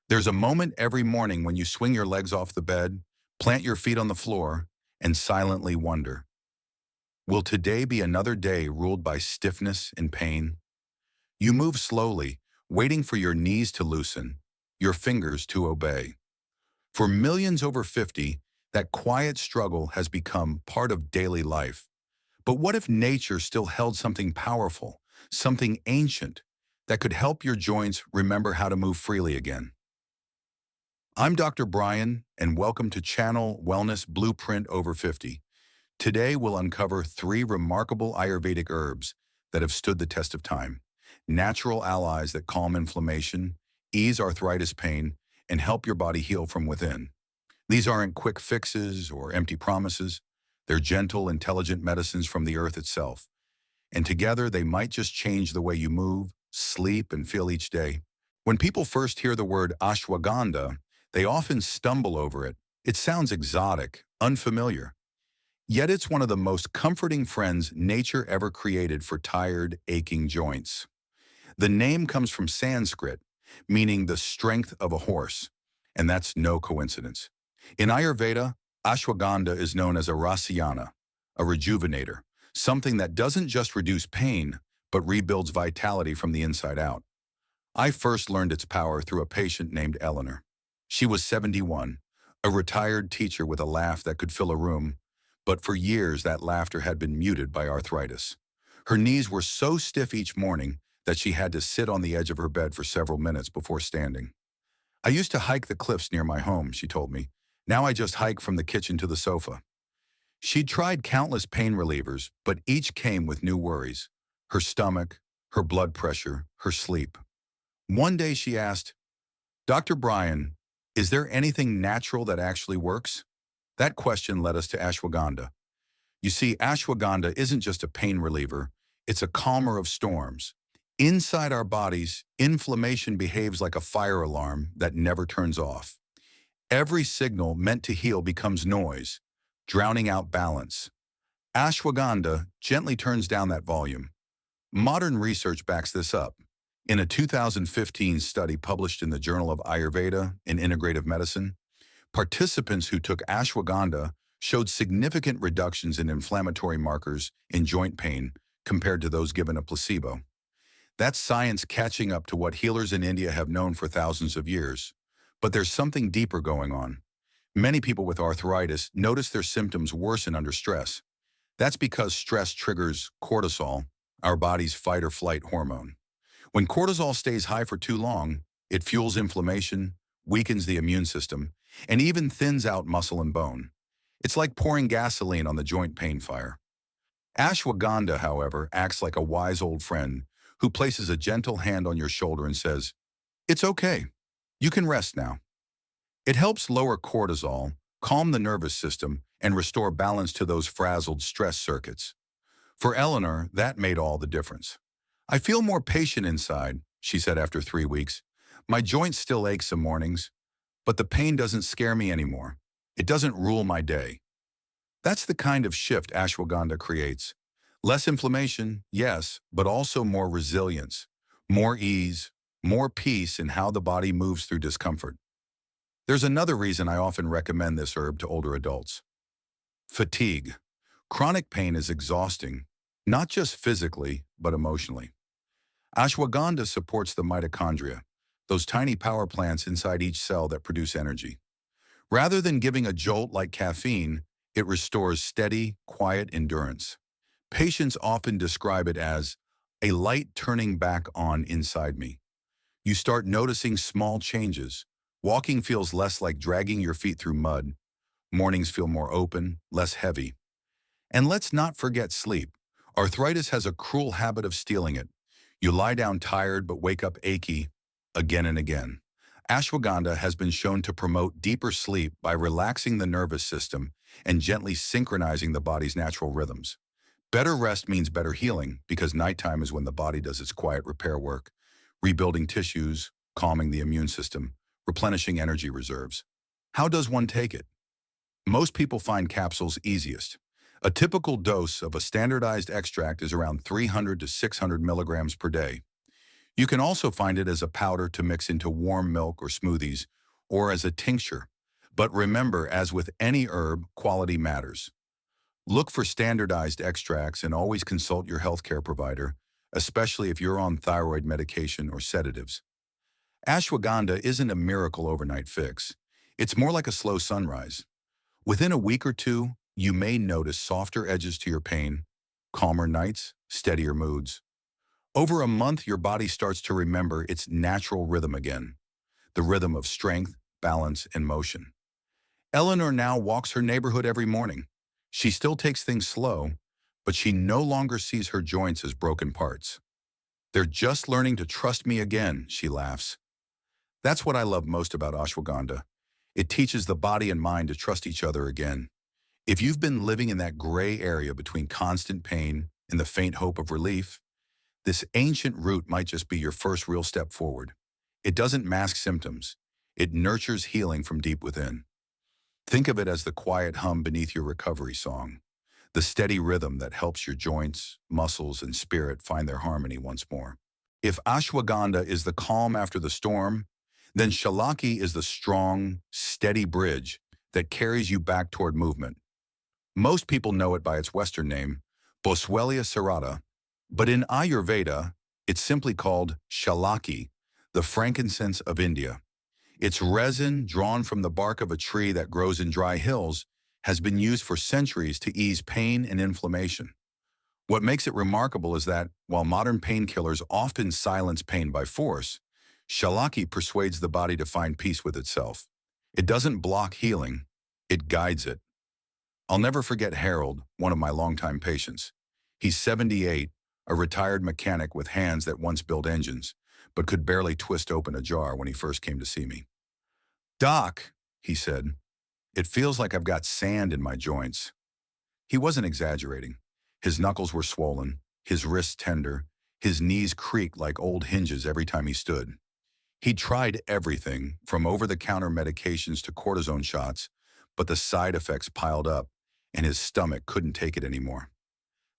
There's a moment every morning when you swing your legs off the bed, plant your feet on the floor, and silently wonder, will today be another day ruled by stiffness and pain? You move slowly, waiting for your knees to loosen, your fingers to obey. For millions over 50, that quiet struggle has become part of daily life. But what if nature still held something powerful, something ancient, that could help your joints remember how to move freely again? I'm Dr. Brian, and welcome to Channel Wellness Blueprint Over 50. Today, we'll uncover three remarkable Ayurvedic herbs that have stood the test of time. Natural allies that calm inflammation, ease arthritis pain, and help your body heal from within. These aren't quick fixes or empty promises. They're gentle, intelligent medicines from the earth itself. And together, they might just change the way you move, sleep, and feel each day. When people first hear the word ashwagandha, they often stumble over it. It sounds exotic, unfamiliar. Yet it's one of the most comforting friends nature ever created for tired, aching joints. The name comes from Sanskrit, meaning the strength of a horse, and that's no coincidence. In Ayurveda, ashwagandha is known as a rasayana, a rejuvenator, something that doesn't just reduce pain, but rebuilds vitality from the inside out. I first learned its power through a patient named Eleanor. She was 71, a retired teacher with a laugh that could fill a room, but for years that laughter had been muted by arthritis. Her knees were so stiff each morning that she had to sit on the edge of her bed for several minutes before standing. I used to hike the cliffs near my home, she told me. Now I just hike from the kitchen to the sofa. She'd tried countless pain relievers, but each came with new worries. Her stomach, her blood pressure, her sleep. One day she asked, Dr. Brian, is there anything natural that actually works? That question led us to ashwagandha. You see, ashwagandha isn't just a pain reliever, it's a calmer of storms. Inside our bodies, inflammation behaves like a fire alarm that never turns off. Every signal meant to heal becomes noise, drowning out balance. Ashwagandha gently turns down that volume. Modern research backs this up. In a 2015 study published in the Journal of Ayurveda and Integrative Medicine, participants who took ashwagandha showed significant reductions in inflammatory markers in joint pain compared to those given a placebo. That's science catching up to what healers in India have known for thousands of years. But there's something deeper going on. Many people with arthritis notice their symptoms worsen under stress. That's because stress triggers cortisol, our body's fight or flight hormone. When cortisol stays high for too long, it fuels inflammation, weakens the immune system, and even thins out muscle and bone. It's like pouring gasoline on the joint pain fire. Ashwagandha, however, acts like a wise old friend who places a gentle hand on your shoulder and says, "It's okay. You can rest now." It helps lower cortisol, calm the nervous system, and restore balance to those frazzled stress circuits. For Eleanor, that made all the difference. I feel more patient inside, she said after 3 weeks. My joints still ache some mornings, but the pain doesn't scare me anymore. It doesn't rule my day. That's the kind of shift ashwagandha creates. Less inflammation, yes, but also more resilience, more ease, more peace in how the body moves through discomfort. There's another reason I often recommend this herb to older adults. Fatigue. Chronic pain is exhausting, not just physically, but emotionally. Ashwagandha supports the mitochondria, those tiny power plants inside each cell that produce energy. Rather than giving a jolt like caffeine, it restores steady, quiet endurance. Patients often describe it as a light turning back on inside me. You start noticing small changes. Walking feels less like dragging your feet through mud. Mornings feel more open, less heavy. And let's not forget sleep. Arthritis has a cruel habit of stealing it. You lie down tired but wake up achy again and again. Ashwagandha has been shown to promote deeper sleep by relaxing the nervous system and gently synchronizing the body's natural rhythms. Better rest means better healing because nighttime is when the body does its quiet repair work, rebuilding tissues, calming the immune system, replenishing energy reserves. How does one take it? Most people find capsules easiest. A typical dose of a standardized extract is around 300 to 600 milligrams per day. You can also find it as a powder to mix into warm milk or smoothies, or as a tincture. But remember, as with any herb, quality matters. Look for standardized extracts and always consult your healthcare provider, especially if you're on thyroid medication or sedatives. Ashwagandha isn't a miracle overnight fix. It's more like a slow sunrise. Within a week or two, you may notice softer edges to your pain, calmer nights, steadier moods. Over a month, your body starts to remember its natural rhythm again, the rhythm of strength, balance, and motion. Eleanor now walks her neighborhood every morning. She still takes things slow, but she no longer sees her joints as broken parts. They're just learning to trust me again, she laughs. That's what I love most about ashwagandha. It teaches the body and mind to trust each other again. If you've been living in that gray area between constant pain and the faint hope of relief, this ancient root might just be your first real step forward. It doesn't mask symptoms. It nurtures healing from deep within. Think of it as the quiet hum beneath your recovery song, the steady rhythm that helps your joints, muscles, and spirit find their harmony once more. If ashwagandha is the calm after the storm, then Shallaki is the strong, steady bridge that carries you back toward movement. Most people know it by its Western name, Boswellia serrata, but in Ayurveda, it's simply called Shallaki, the frankincense of India. Its resin, drawn from the bark of a tree that grows in dry hills, has been used for centuries to ease pain and inflammation. What makes it remarkable is that, while modern painkillers often silence pain by force, Shallaki persuades the body to find peace with itself. It doesn't block healing, it guides it. I'll never forget Harold, one of my longtime patients. He's 78, a retired mechanic with hands that once built engines, but could barely twist open a jar when he first came to see me. "Doc," he said, "it feels like I've got sand in my joints." He wasn't exaggerating. His knuckles were swollen, his wrists tender, his knees creaked like old hinges every time he stood. He'd tried everything, from over-the-counter medications to cortisone shots, but the side effects piled up, and his stomach couldn't take it anymore.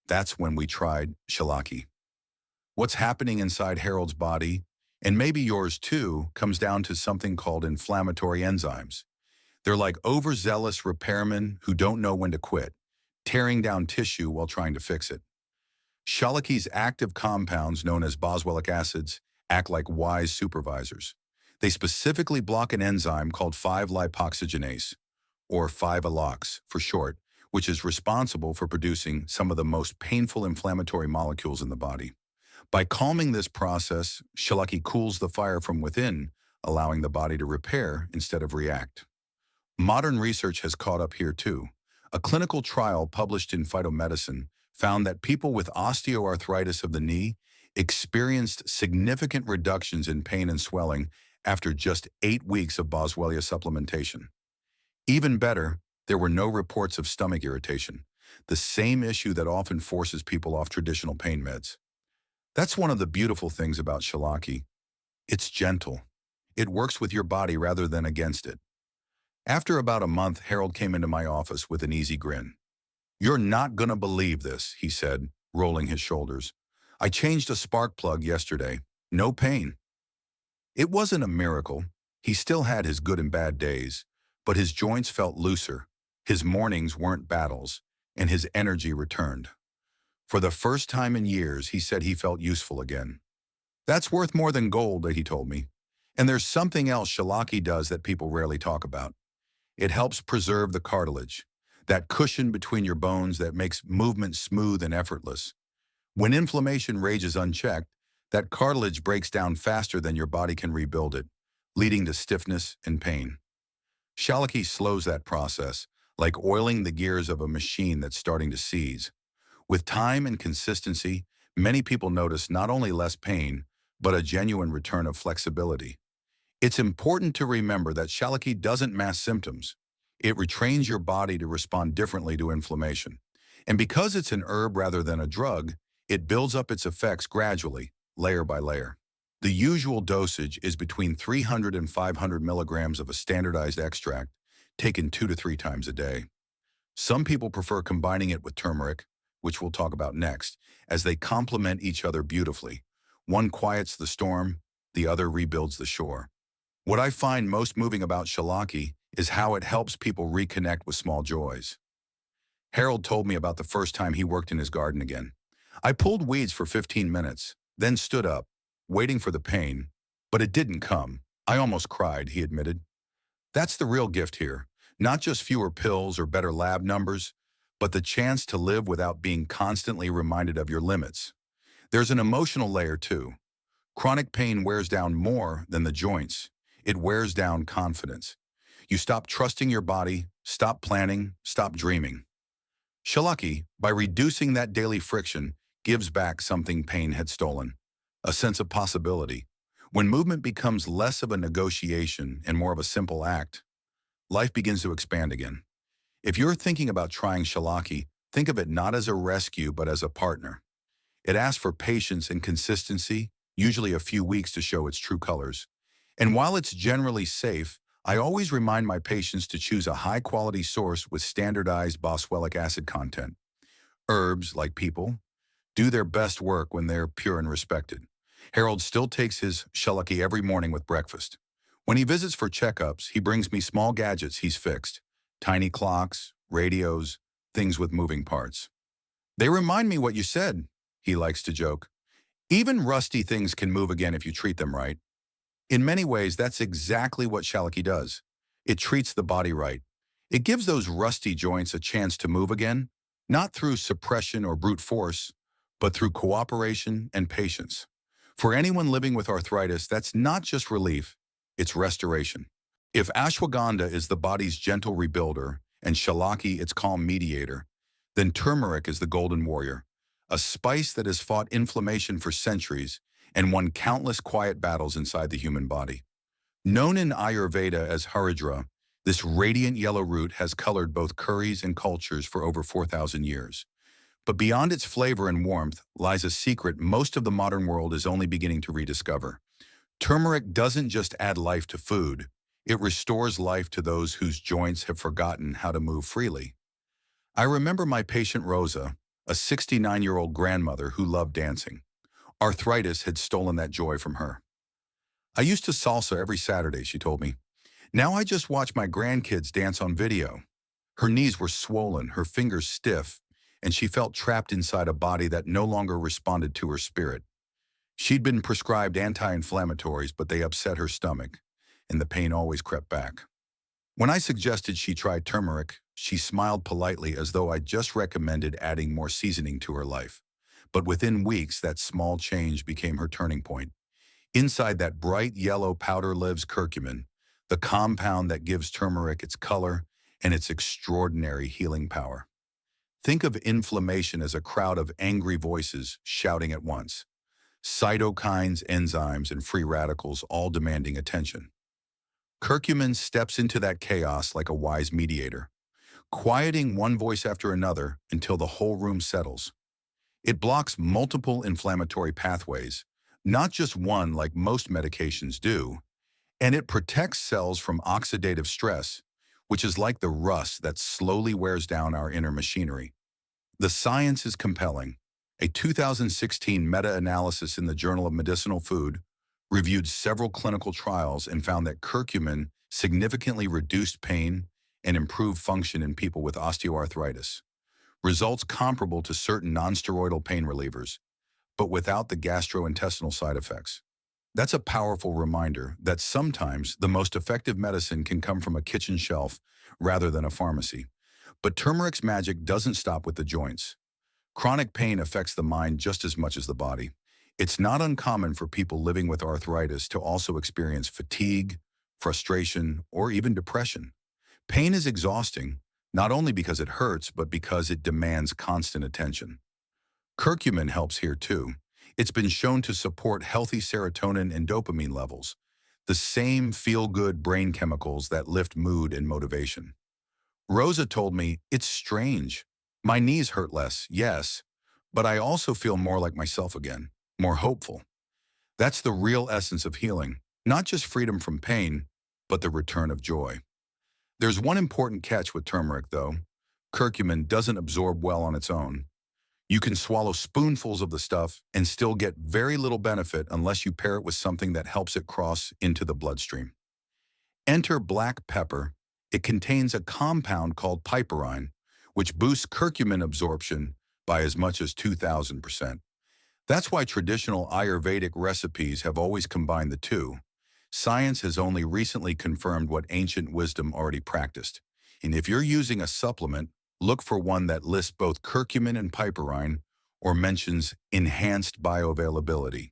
That's when we tried Shallaki. What's happening inside Harold's body, and maybe yours too, comes down to something called inflammatory enzymes. They're like overzealous repairmen who don't know when to quit, tearing down tissue while trying to fix it. Shallaki's active compounds, known as boswellic acids, act like wise supervisors. They specifically block an enzyme called 5-lipoxygenase, or 5-ALOX for short, which is responsible for producing some of the most painful inflammatory molecules in the body. By calming this process, Shallaki cools the fire from within, allowing the body to repair instead of react. Modern research has caught up here too. A clinical trial published in Phytomedicine found that people with osteoarthritis of the knee experienced significant reductions in pain and swelling after just 8 weeks of Boswellia supplementation. Even better, there were no reports of stomach irritation, the same issue that often forces people off traditional pain meds. That's one of the beautiful things about Shallaki. It's gentle. It works with your body rather than against it. After about a month, Harold came into my office with an easy grin. "You're not gonna believe this," he said, rolling his shoulders. "I changed a spark plug yesterday. No pain." It wasn't a miracle. He still had his good and bad days, but his joints felt looser, his mornings weren't battles, and his energy returned. For the first time in years, he said he felt useful again. That's worth more than gold, he told me. And there's something else Shallaki does that people rarely talk about. It helps preserve the cartilage, that cushion between your bones that makes movement smooth and effortless. When inflammation rages unchecked, that cartilage breaks down faster than your body can rebuild it, leading to stiffness and pain. Shallaki slows that process, like oiling the gears of a machine that's starting to seize. With time and consistency, many people notice not only less pain, but a genuine return of flexibility. It's important to remember that Shallaki doesn't mask symptoms. It retrains your body to respond differently to inflammation. And because it's an herb rather than a drug, it builds up its effects gradually, layer by layer. The usual dosage is between 300 and 500 milligrams of a standardized extract, taken 2 to 3 times a day. Some people prefer combining it with turmeric, which we'll talk about next, as they complement each other beautifully. One quiets the storm, the other rebuilds the shore. What I find most moving about Shallaki is how it helps people reconnect with small joys. Harold told me about the first time he worked in his garden again. I pulled weeds for 15 minutes, then stood up, waiting for the pain, but it didn't come. I almost cried, he admitted. That's the real gift here. Not just fewer pills or better lab numbers, but the chance to live without being constantly reminded of your limits. There's an emotional layer too. Chronic pain wears down more than the joints. It wears down confidence. You stop trusting your body, stop planning, stop dreaming. Shallaki, by reducing that daily friction, gives back something pain had stolen, a sense of possibility. When movement becomes less of a negotiation and more of a simple act, life begins to expand again. If you're thinking about trying Shallaki, think of it not as a rescue but as a partner. It asks for patience and consistency, usually a few weeks to show its true colors. And while it's generally safe, I always remind my patients to choose a high-quality source with standardized boswellic acid content. Herbs, like people, do their best work when they're pure and respected. Harold still takes his Shallaki every morning with breakfast. When he visits for checkups, he brings me small gadgets he's fixed. Tiny clocks, radios, things with moving parts. They remind me what you said, he likes to joke. Even rusty things can move again if you treat them right. In many ways, that's exactly what Shallaki does. It treats the body right. It gives those rusty joints a chance to move again, not through suppression or brute force, but through cooperation and patience. For anyone living with arthritis, that's not just relief, it's restoration. If ashwagandha is the body's gentle rebuilder and Shallaki its calm mediator, then turmeric is the golden warrior, a spice that has fought inflammation for centuries and won countless quiet battles inside the human body. Known in Ayurveda as Haridra, this radiant yellow root has colored both curries and cultures for over 4,000 years. But beyond its flavor and warmth lies a secret most of the modern world is only beginning to rediscover. Turmeric doesn't just add life to food, it restores life to those whose joints have forgotten how to move freely. I remember my patient Rosa, a 69-year-old grandmother who loved dancing. Arthritis had stolen that joy from her. I used to salsa every Saturday, she told me. Now I just watch my grandkids dance on video. Her knees were swollen, her fingers stiff, and she felt trapped inside a body that no longer responded to her spirit. She'd been prescribed anti-inflammatories, but they upset her stomach, and the pain always crept back. When I suggested she try turmeric, she smiled politely as though I'd just recommended adding more seasoning to her life. But within weeks, that small change became her turning point. Inside that bright yellow powder lives curcumin, the compound that gives turmeric its color and its extraordinary healing power. Think of inflammation as a crowd of angry voices shouting at once. Cytokines, enzymes, and free radicals all demanding attention. Curcumin steps into that chaos like a wise mediator, quieting one voice after another until the whole room settles. It blocks multiple inflammatory pathways, not just one like most medications do, and it protects cells from oxidative stress, which is like the rust that slowly wears down our inner machinery. The science is compelling. A 2016 meta-analysis in the Journal of Medicinal Food reviewed several clinical trials and found that curcumin significantly reduced pain and improved function in people with osteoarthritis. Results comparable to certain non-steroidal pain relievers, but without the gastrointestinal side effects. That's a powerful reminder that sometimes the most effective medicine can come from a kitchen shelf rather than a pharmacy. But turmeric's magic doesn't stop with the joints. Chronic pain affects the mind just as much as the body. It's not uncommon for people living with arthritis to also experience fatigue, frustration, or even depression. Pain is exhausting, not only because it hurts, but because it demands constant attention. Curcumin helps here too. It's been shown to support healthy serotonin and dopamine levels, the same feel-good brain chemicals that lift mood and motivation. Rosa told me, "It's strange. My knees hurt less, yes, but I also feel more like myself again, more hopeful." That's the real essence of healing, not just freedom from pain, but the return of joy. There's one important catch with turmeric, though. Curcumin doesn't absorb well on its own. You can swallow spoonfuls of the stuff and still get very little benefit unless you pair it with something that helps it cross into the bloodstream. Enter black pepper. It contains a compound called piperine, which boosts curcumin absorption by as much as 2,000%. That's why traditional Ayurvedic recipes have always combined the two. Science has only recently confirmed what ancient wisdom already practiced. And if you're using a supplement, look for one that lists both curcumin and piperine or mentions enhanced bioavailability.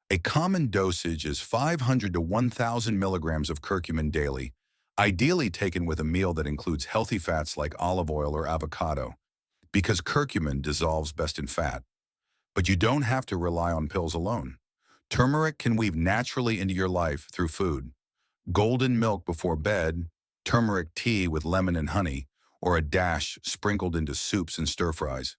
A common dosage is 500 to 1,000 milligrams of curcumin daily, ideally taken with a meal that includes healthy fats like olive oil or avocado, because curcumin dissolves best in fat. But you don't have to rely on pills alone. Turmeric can weave naturally into your life through food. Golden milk before bed, turmeric tea with lemon and honey, or a dash sprinkled into soups and stir-fries.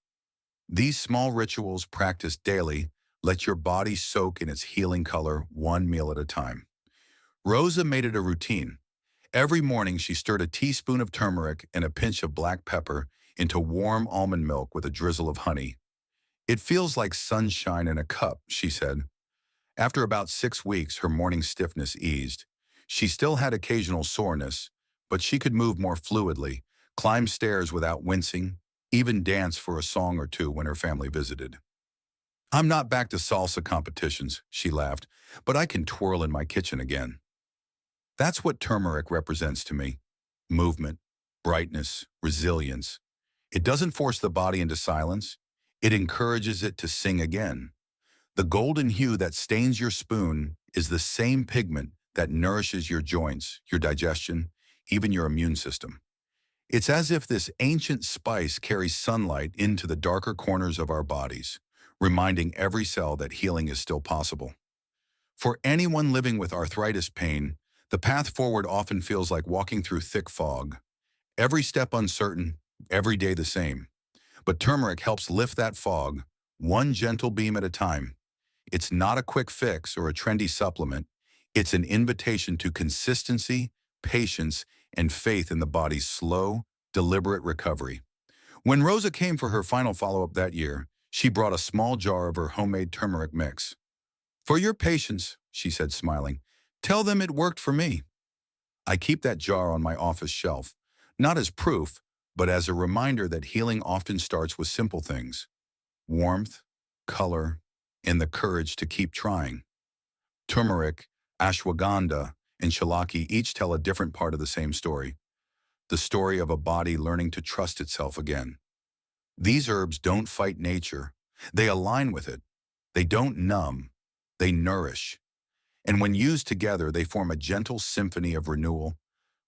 These small rituals practiced daily let your body soak in its healing color one meal at a time. Rosa made it a routine. Every morning she stirred a teaspoon of turmeric and a pinch of black pepper into warm almond milk with a drizzle of honey. "It feels like sunshine in a cup," she said. After about 6 weeks, her morning stiffness eased. She still had occasional soreness, but she could move more fluidly, climb stairs without wincing, even dance for a song or two when her family visited. "I'm not back to salsa competitions," she laughed, "but I can twirl in my kitchen again." That's what turmeric represents to me. Movement, brightness, resilience. It doesn't force the body into silence. It encourages it to sing again. The golden hue that stains your spoon is the same pigment that nourishes your joints, your digestion, even your immune system. It's as if this ancient spice carries sunlight into the darker corners of our bodies, reminding every cell that healing is still possible. For anyone living with arthritis pain, the path forward often feels like walking through thick fog. Every step uncertain, every day the same. But turmeric helps lift that fog, one gentle beam at a time. It's not a quick fix or a trendy supplement. It's an invitation to consistency, patience, and faith in the body's slow, deliberate recovery. When Rosa came for her final follow-up that year, she brought a small jar of her homemade turmeric mix. "For your patients," she said, smiling, "tell them it worked for me." I keep that jar on my office shelf, not as proof, but as a reminder that healing often starts with simple things: warmth, color, and the courage to keep trying. Turmeric, ashwagandha, and shallaki each tell a different part of the same story, the story of a body learning to trust itself again. These herbs don't fight nature. They align with it. They don't numb. They nourish. And when used together, they form a gentle symphony of renewal,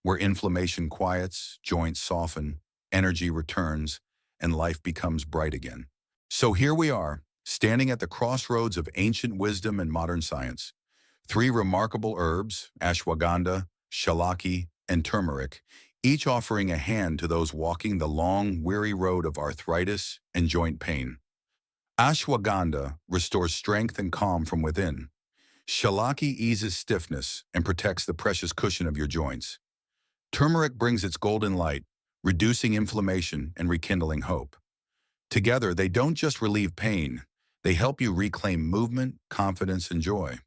where inflammation quiets, joints soften, energy returns, and life becomes bright again. So here we are, standing at the crossroads of ancient wisdom and modern science. 3 remarkable herbs, ashwagandha, shallaki, and turmeric, each offering a hand to those walking the long, weary road of arthritis and joint pain. Ashwagandha restores strength and calm from within. Shallaki eases stiffness and protects the precious cushion of your joints. Turmeric brings its golden light, reducing inflammation and rekindling hope. Together, they don't just relieve pain, they help you reclaim movement, confidence, and joy.